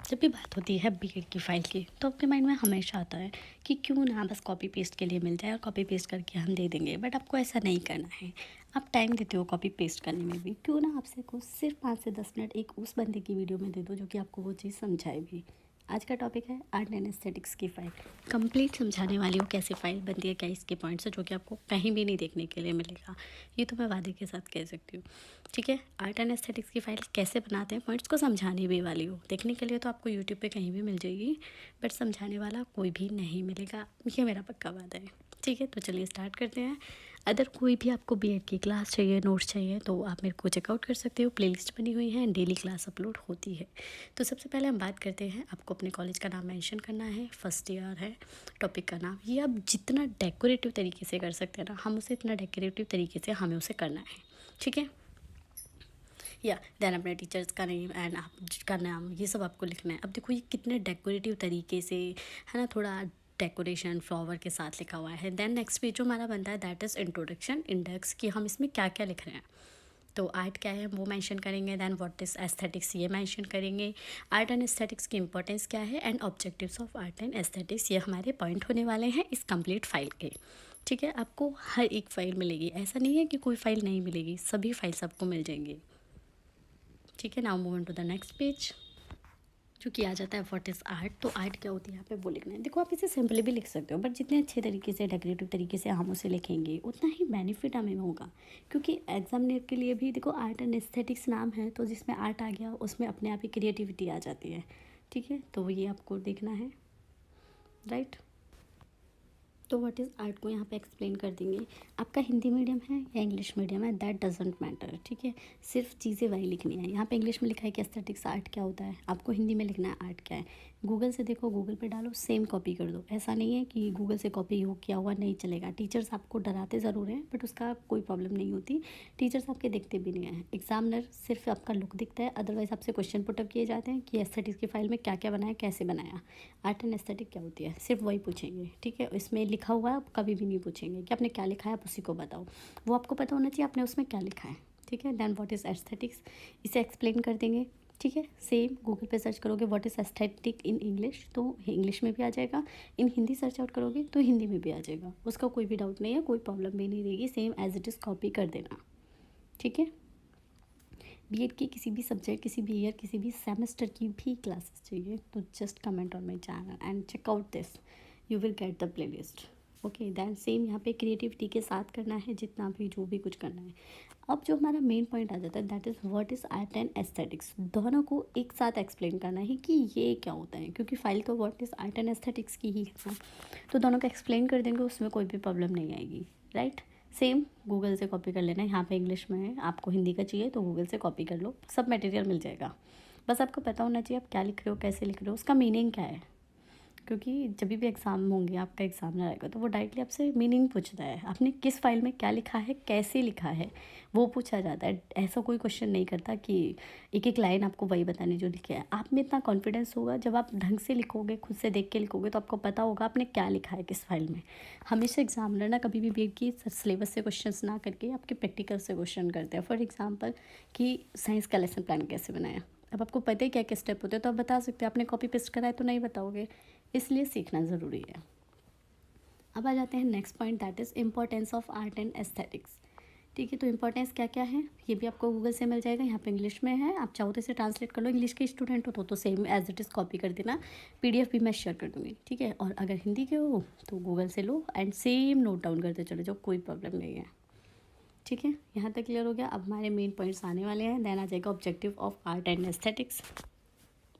जब भी बात होती है बीएड की फ़ाइल की तो आपके माइंड में हमेशा आता है कि क्यों ना बस कॉपी पेस्ट के लिए मिल जाए और कॉपी पेस्ट करके हम दे देंगे। बट आपको ऐसा नहीं करना है। आप टाइम देते हो कॉपी पेस्ट करने में भी, क्यों ना आपसे को सिर्फ 5 से 10 मिनट एक उस बंदे की वीडियो में दे दो जो कि आपको वो चीज़ समझाए भी। आज का टॉपिक है आर्ट एंड एस्थेटिक्स की फ़ाइल। कंप्लीट समझाने वाली हो कैसे फ़ाइल बनती है, क्या इसके पॉइंट्स है जो कि आपको कहीं भी नहीं देखने के लिए मिलेगा। ये तो मैं वादे के साथ कह सकती हूँ। ठीक है, आर्ट एंड एस्थेटिक्स की फ़ाइल कैसे बनाते हैं, पॉइंट्स को समझाने भी वाली हो। देखने के लिए तो आपको यूट्यूब पे कहीं भी मिल जाएगी, बट समझाने वाला कोई भी नहीं मिलेगा। ये मेरा पक्का वादा है। ठीक है, तो चलिए स्टार्ट करते हैं। अगर कोई भी आपको बीएड की क्लास चाहिए, नोट्स चाहिए, तो आप मेरे को चेकआउट कर सकते हो। प्लेलिस्ट बनी हुई है, डेली क्लास अपलोड होती है। तो सबसे पहले हम बात करते हैं, आपको अपने कॉलेज का नाम मेंशन करना है, फर्स्ट ईयर है, टॉपिक का नाम। ये आप जितना डेकोरेटिव तरीके से कर सकते हैं ना, हम उसे इतना डेकोरेटिव तरीके से हमें उसे करना है। ठीक है, या देन अपने टीचर्स का नेम एंड आपका नाम, ये सब आपको लिखना है। अब देखो ये कितने डेकोरेटिव तरीके से है ना, थोड़ा डेकोरेशन फ्लावर के साथ लिखा हुआ है। देन नेक्स्ट पेज जो हमारा बनता है दैट इज़ इंट्रोडक्शन, इंडेक्स, कि हम इसमें क्या क्या लिख रहे हैं। तो आर्ट क्या है वो मेंशन करेंगे। देन व्हाट इज़ एस्थेटिक्स, ये मेंशन करेंगे। आर्ट एंड एस्थेटिक्स की इंपॉर्टेंस क्या है and objectives of art and aesthetics, ये हमारे पॉइंट होने वाले हैं इस कंप्लीट फाइल के। ठीक है, आपको हर एक फ़ाइल मिलेगी, ऐसा नहीं है कि कोई फ़ाइल नहीं मिलेगी, सभी फाइल्स आपको मिल जाएंगी। ठीक है, now move on to the next page, जो कि आ जाता है व्हाट इज़ आर्ट। तो आर्ट क्या होती है यहाँ पे वो लिखना है। देखो आप इसे सिंपली भी लिख सकते हो, बट जितने अच्छे तरीके से डेकोरेटिव तरीके से हम उसे लिखेंगे उतना ही बेनिफिट हमें होगा। क्योंकि एग्जामिनर के लिए भी देखो आर्ट एंड एस्थेटिक्स नाम है, तो जिसमें आर्ट आ गया उसमें अपने आप ही क्रिएटिविटी आ जाती है। ठीक है, तो ये आपको देखना है, राइट। तो व्हाट इज़ आर्ट को यहाँ पे एक्सप्लेन कर देंगे। आपका हिंदी मीडियम है या इंग्लिश मीडियम है, दैट डजेंट मैटर। ठीक है, सिर्फ चीज़ें वही लिखनी है। यहाँ पे इंग्लिश में लिखा है कि एस्थेटिक्स आर्ट क्या होता है, आपको हिंदी में लिखना है आर्ट क्या है। गूगल से देखो, गूगल पे डालो, सेम कॉपी कर दो। ऐसा नहीं है कि गूगल से कॉपी हो किया हुआ नहीं चलेगा। टीचर्स आपको डराते ज़रूर हैं, बट उसका कोई प्रॉब्लम नहीं होती। टीचर्स आपके दिखते भी नहीं हैं, एग्जामिनर सिर्फ आपका लुक दिखता है। अदरवाइज आपसे क्वेश्चन पुटअप किए जाते हैं कि एस्थेटिक्स की फाइल में क्या क्या बनाया, कैसे बनाया, आर्ट एंड एस्थेटिक क्या होती है, सिर्फ वही पूछेंगे। ठीक है, इसमें लिखा हुआ है आप कभी भी नहीं पूछेंगे कि आपने क्या लिखा है, आप उसी को बताओ। वो आपको पता होना चाहिए आपने उसमें क्या लिखा है। ठीक है, देन व्हाट इज़ एस्थेटिक्स, इसे एक्सप्लेन कर देंगे। ठीक है, सेम गूगल पे सर्च करोगे what is aesthetic in English, तो इंग्लिश में भी आ जाएगा। इन हिंदी सर्च आउट करोगे तो हिंदी में भी आ जाएगा। उसका कोई भी डाउट नहीं है, कोई प्रॉब्लम भी नहीं रहेगी, same as it is copy कर देना। ठीक है, बीएड की किसी भी सब्जेक्ट, किसी भी ईयर, किसी भी सेमेस्टर की भी क्लासेस चाहिए तो just comment on my channel and check out this, you will get the playlist. Okay, then same यहाँ पे क्रिएटिविटी के साथ करना है, जितना भी जो भी कुछ करना है। अब जो हमारा मेन पॉइंट आ जाता है that is what is art and aesthetics. दोनों को एक साथ एक्सप्लेन करना है कि ये क्या होता है, क्योंकि फाइल तो what is art and aesthetics की ही है ना। तो दोनों को एक्सप्लेन कर देंगे, उसमें कोई भी प्रॉब्लम नहीं आएगी, राइट। सेम गूगल से कॉपी कर लेना है। यहाँ पे इंग्लिश में है, आपको हिंदी का चाहिए तो गूगल से कॉपी कर लो, सब मटेरियल मिल जाएगा। बस आपको पता होना चाहिए आप क्या लिख रहे हो, कैसे लिख रहे हो, उसका मीनिंग क्या है। क्योंकि जब भी एग्ज़ाम होंगे, आपका एग्ज़ामिनर आएगा तो वो डायरेक्टली आपसे मीनिंग पूछता है, आपने किस फाइल में क्या लिखा है, कैसे लिखा है, वो पूछा जाता है। ऐसा कोई क्वेश्चन नहीं करता कि एक एक लाइन आपको वही बताने जो लिखे है। आप में इतना कॉन्फिडेंस होगा जब आप ढंग से लिखोगे, खुद से देख के लिखोगे, तो आपको पता होगा आपने क्या लिखा है किस फाइल में। हमेशा एग्जामिनर ना कभी भी बीएड की सिलेबस से क्वेश्चन ना करके आपके प्रैक्टिकल से क्वेश्चन करते हैं। फॉर एग्जाम्पल कि साइंस का लेसन प्लान कैसे बनाया, अब आपको पता है क्या क्या स्टेप होते हैं तो आप बता सकते हैं। आपने कॉपी पेस्ट करा है तो नहीं बताओगे, इसलिए सीखना ज़रूरी है। अब आ जाते हैं next point that is importance of art and aesthetics. ठीक है, तो इंपॉर्टेंस क्या क्या है ये भी आपको गूगल से मिल जाएगा। यहाँ पे इंग्लिश में है, आप चाहो तो इसे ट्रांसलेट कर लो। इंग्लिश के स्टूडेंट हो तो same as it is copy कर देना, पीडीएफ भी मैं शेयर कर दूँगी। ठीक है, और अगर हिंदी के हो तो गूगल से लो एंड सेम नोट डाउन करते चले जाओ, कोई प्रॉब्लम नहीं है। ठीक है, यहाँ तक क्लियर हो गया। अब हमारे मेन पॉइंट्स आने वाले हैं। देन आ जाएगा objective of art and aesthetics,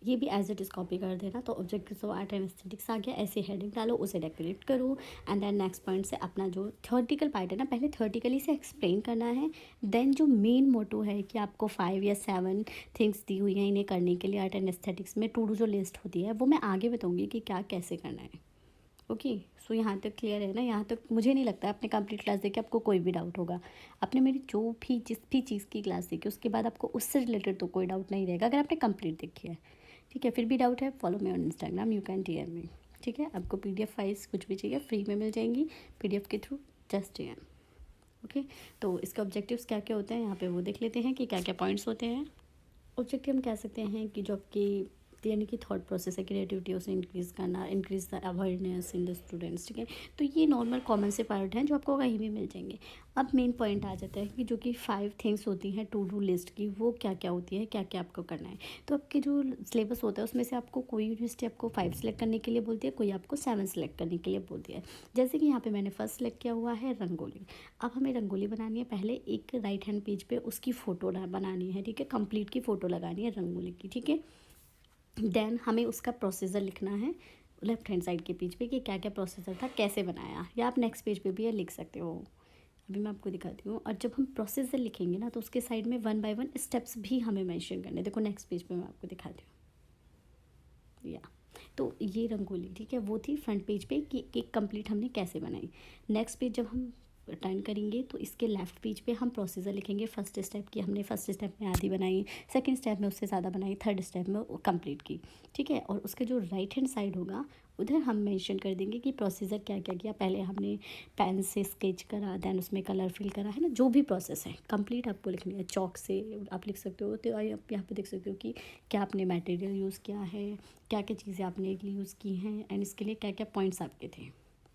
ये भी एज इट इज़ कॉपी कर देना। तो objectives of art and aesthetics आ गया, ऐसे हेडिंग डालो, उसे डेकोरेट करो। एंड देन नेक्स्ट पॉइंट से अपना जो थ्योरेटिकल पार्ट है ना, पहले थ्योरेटिकली से एक्सप्लेन करना है। देन जो मेन मोटो है कि आपको 5 या 7 थिंग्स दी हुई हैं इन्हें करने के लिए आर्ट एंड एस्थेटिक्स में, टू डू जो लिस्ट होती है वो मैं आगे बताऊँगी कि क्या कैसे करना है। ओके, सो यहाँ तक क्लियर है ना। यहाँ तक मुझे नहीं लगता आपने कंप्लीट क्लास देखी आपको कोई भी डाउट होगा। आपने मेरी जो भी जिस भी चीज़ की क्लास देखी उसके बाद आपको उससे रिलेटेड तो कोई डाउट नहीं रहेगा अगर आपने कंप्लीट देखी है। ठीक है, फिर भी डाउट है follow me on Instagram, you can DM me. ठीक है, आपको पीडीएफ फाइल्स कुछ भी चाहिए फ्री में मिल जाएंगी पीडीएफ के थ्रू, जस्ट डीएम। ओके, तो इसके ऑब्जेक्टिव्स क्या क्या होते हैं यहाँ पे वो देख लेते हैं कि क्या क्या पॉइंट्स होते हैं। ऑब्जेक्टिव हम कह सकते हैं कि जो आपकी यानी कि थॉट प्रोसेस है, क्रिएटिविटी उसे इंक्रीज़ करना, increase the awareness in the students, ठीक है। तो ये नॉर्मल कॉमन से पार्ट हैं जो आपको कहीं भी मिल जाएंगे। अब मेन पॉइंट आ जाता है कि जो कि 5 थिंग्स होती हैं टू डू लिस्ट की, वो क्या क्या होती है, क्या क्या आपको करना है। तो आपके जो सिलेबस होता है उसमें से आपको कोई यूनिवर्सिटी आपको 5 सेलेक्ट करने के लिए बोलती है, कोई आपको 7 सेलेक्ट करने के लिए बोलती है। जैसे कि यहाँ पे मैंने फर्स्ट सेलेक्ट किया हुआ है रंगोली। अब हमें रंगोली बनानी है, पहले एक राइट हैंड पेज पे उसकी फ़ोटो बनानी है, ठीक है, कंप्लीट की फ़ोटो लगानी है रंगोली की, ठीक है। देन हमें उसका प्रोसीजर लिखना है लेफ्ट हैंड साइड के पेज पे कि क्या क्या प्रोसीजर था, कैसे बनाया, या आप नेक्स्ट पेज पे भी ये लिख सकते हो। अभी मैं आपको दिखाती हूँ। और जब हम प्रोसीजर लिखेंगे ना तो उसके साइड में 1 बाय 1 स्टेप्स भी हमें मेंशन करने, देखो नेक्स्ट पेज पे मैं आपको दिखाती हूँ। या तो ये रंगोली, ठीक है, वो थी फ्रंट पेज पे कि एक कंप्लीट हमने कैसे बनाई। नेक्स्ट पेज जब हम टर्न करेंगे तो इसके लेफ्ट पेज पे हम प्रोसीजर लिखेंगे, फर्स्ट स्टेप की हमने फर्स्ट स्टेप में आधी बनाई, सेकंड स्टेप में उससे ज़्यादा बनाई, थर्ड स्टेप में कंप्लीट की, ठीक है। और उसके जो राइट हैंड साइड होगा उधर हम मेंशन कर देंगे कि प्रोसीजर क्या क्या किया। पहले हमने पेन से स्केच करा, देन उसमें कलर फिल करा, है ना, जो भी प्रोसेस है कंप्लीट आपको लिखनी है। चॉक से आप लिख सकते हो, तो आप यहाँ पे देख सकते हो कि क्या आपने मटेरियल यूज़ किया है, क्या क्या चीज़ें आपने यूज़ की हैं, एंड इसके लिए क्या क्या पॉइंट्स आपके थे,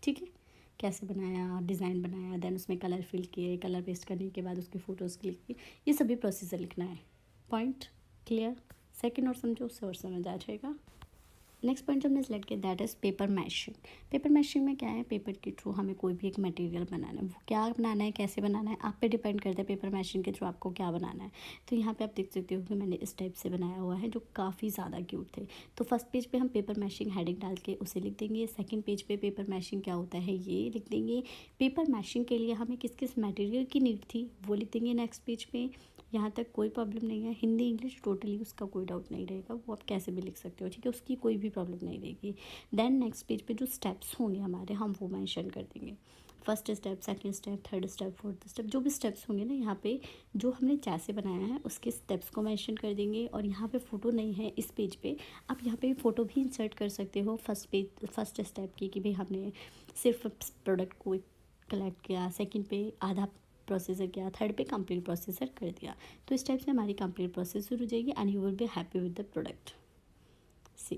ठीक है। कैसे बनाया, डिज़ाइन बनाया, देन उसमें कलर फिल किए, कलर पेस्ट करने के बाद उसकी फ़ोटोज़ क्लिक की, ये सभी प्रोसीजर लिखना है। Point clear? सेकंड और समझो उससे और समझ आ जाएगा। नेक्स्ट पॉइंट जो हमने सेलेक्ट किया that is paper mashing. Paper mashing में क्या है, पेपर के थ्रू हमें कोई भी एक मटेरियल बनाना है, वो क्या बनाना है, कैसे बनाना है, आप पे डिपेंड करता है पेपर मैशिंग के थ्रू आपको क्या बनाना है। तो यहाँ पे आप देख सकते हो कि मैंने इस टाइप से बनाया हुआ है जो काफ़ी ज़्यादा क्यूट थे। तो फर्स्ट पेज पे हम पेपर मैशिंग हेडिंग डाल के उसे लिख देंगे, सेकंड पेज पे पेपर मैशिंग क्या होता है ये लिख देंगे, पेपर मैशिंग के लिए हमें किस किस मटेरियल की नीड थी वो लिख देंगे नेक्स्ट पेज पे। यहाँ तक कोई प्रॉब्लम नहीं है, हिंदी इंग्लिश टोटली उसका कोई डाउट नहीं रहेगा, वो आप कैसे भी लिख सकते हो, ठीक है, उसकी कोई भी प्रॉब्लम नहीं रहेगी। देन नेक्स्ट पेज पे जो स्टेप्स होंगे हमारे हम वो मेंशन कर देंगे, first step, second step, third step, fourth step, जो भी स्टेप्स होंगे ना यहाँ पे जो हमने जैसे बनाया है उसके स्टेप्स को मेंशन कर देंगे। और यहाँ पे फ़ोटो नहीं है इस पेज पे, आप यहाँ पे फ़ोटो भी इंसर्ट कर सकते हो फर्स्ट स्टेप की कि भाई हमने सिर्फ प्रोडक्ट को कलेक्ट किया, सेकंड पे आधा प्रोसीजर किया, थर्ड पे कंप्लीट प्रोसीजर कर दिया। तो इस टाइप से हमारी कंप्लीट प्रोसेस शुरू हो जाएगी and you will be happy with the product. See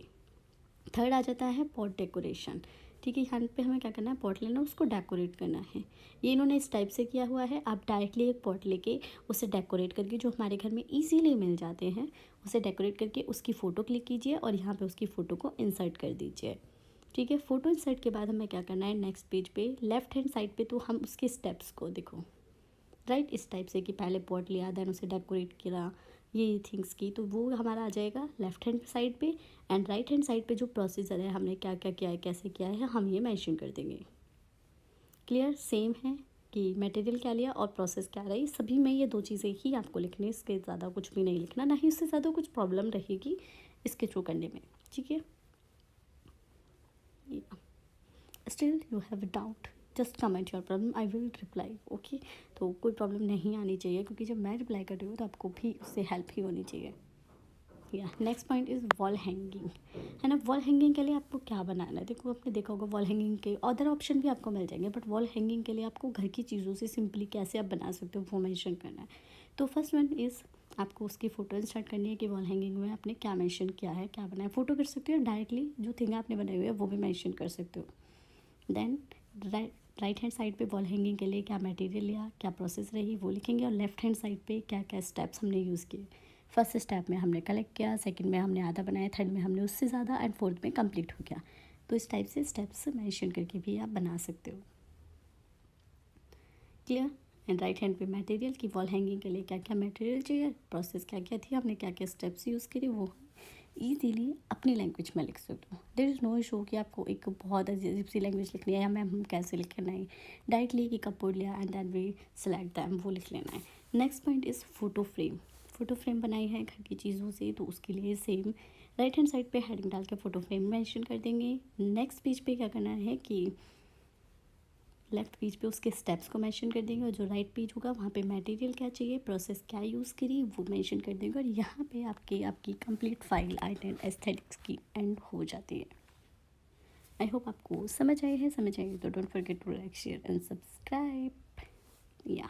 third आ जाता है पॉट डेकोरेशन, ठीक है। यहाँ पे हमें क्या करना है, पॉट लेना, उसको डेकोरेट करना है। ये इन्होंने इस टाइप से किया हुआ है, आप डायरेक्टली एक पॉट लेके उसे डेकोरेट करके जो हमारे घर में इजीली मिल जाते हैं उसे डेकोरेट करके उसकी फ़ोटो क्लिक कीजिए और यहाँ पे उसकी फ़ोटो को इंसर्ट कर दीजिए, ठीक है। फ़ोटो इंसर्ट के बाद हमें क्या करना है, नेक्स्ट पेज पे लेफ्ट हैंड साइड पे तो हम उसके स्टेप्स को देखो, राइट, इस टाइप से कि पहले पॉट लिया देन उसे डेकोरेट किया, ये थिंग्स की, तो वो हमारा आ जाएगा लेफ्ट हैंड साइड पे। एंड राइट हैंड साइड पे जो प्रोसीजर है हमने क्या क्या किया है, कैसे किया है, हम ये मेंशन कर देंगे। क्लियर? सेम है कि मटेरियल क्या लिया और प्रोसेस क्या रही, सभी में ये दो चीज़ें ही आपको लिखनी है, इसके ज़्यादा कुछ भी नहीं लिखना, ना ही उससे ज़्यादा कुछ प्रॉब्लम रहेगी इसके थ्रू करने में, ठीक है। Still you have a doubt just comment your problem, I will reply, okay. तो कोई प्रॉब्लम नहीं आनी चाहिए क्योंकि जब मैं रिप्लाई कर रही हूँ तो आपको भी उससे हेल्प ही होनी चाहिए। या next point is wall hanging, है ना। वॉल हैंगिंग के लिए आपको क्या बनाना है, देखो आपने देखा होगा वॉल हैंगिंग के अदर ऑप्शन भी आपको मिल जाएंगे, बट वॉल हैंगिंग के लिए आपको घर की चीज़ों से सिंपली कैसे आप बना सकते हो वो मेंशन करना है। तो फर्स्ट वन इज़ आपको उसकी फ़ोटो इंसर्ट करनी है कि वॉल हैंगिंग में आपने क्या मेंशन किया है, क्या बनाया, फ़ोटो कर सकते हो, डायरेक्टली जो थिंग आपने बनाई हुई है वो भी मेंशन कर सकते हो। देन राइट हैंड साइड पे वॉल हैंगिंग के लिए क्या मटेरियल लिया, क्या प्रोसेस रही वो लिखेंगे, और लेफ्ट हैंड साइड पे क्या क्या स्टेप्स हमने यूज़ किए। फर्स्ट स्टेप में हमने कलेक्ट किया, सेकंड में हमने आधा बनाया, थर्ड में हमने उससे ज़्यादा, एंड फोर्थ में कंप्लीट हो गया। तो इस टाइप से स्टेप्स मेंशन करके भी आप बना सकते हो। क्लियर? एंड राइट हैंड पे मटेरियल की वॉल हैंगिंग के लिए क्या क्या मटेरियल चाहिए, प्रोसेस क्या क्या थी, हमने क्या क्या स्टेप्स यूज़ करे, वो ईजीली अपनी लैंग्वेज में लिख सकते हो। देयर इज़ नो इशू कि आपको एक बहुत अजीब सी लैंग्वेज लिखनी है या मैम हम कैसे लिखें, नहीं, डायरेक्टली कि कपबोर्ड लिया and then we select them वो लिख लेना है। Next point is photo frame. Photo frame बनाई है घर की चीज़ों से, तो उसके लिए सेम राइट हैंड साइड पे हेडिंग डाल के फ़ोटो फ्रेम मेंशन कर देंगे। नेक्स्ट पेज पे क्या करना है कि लेफ्ट पेज पे उसके स्टेप्स को मेंशन कर देंगे, और जो राइट पेज होगा वहाँ पे मटेरियल क्या चाहिए, प्रोसेस क्या यूज़ करी वो मेंशन कर देंगे, और यहाँ पे आपकी complete file art and aesthetics की एंड हो जाती है। आई होप आपको समझ आए हैं, समझ आए तो don't forget to like share and subscribe. या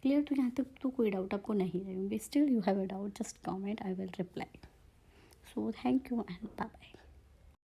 क्लियर? तो यहाँ तक तो कोई डाउट आपको नहीं रहेंगे, still you have a doubt just comment, I will reply. So thank you and bye bye.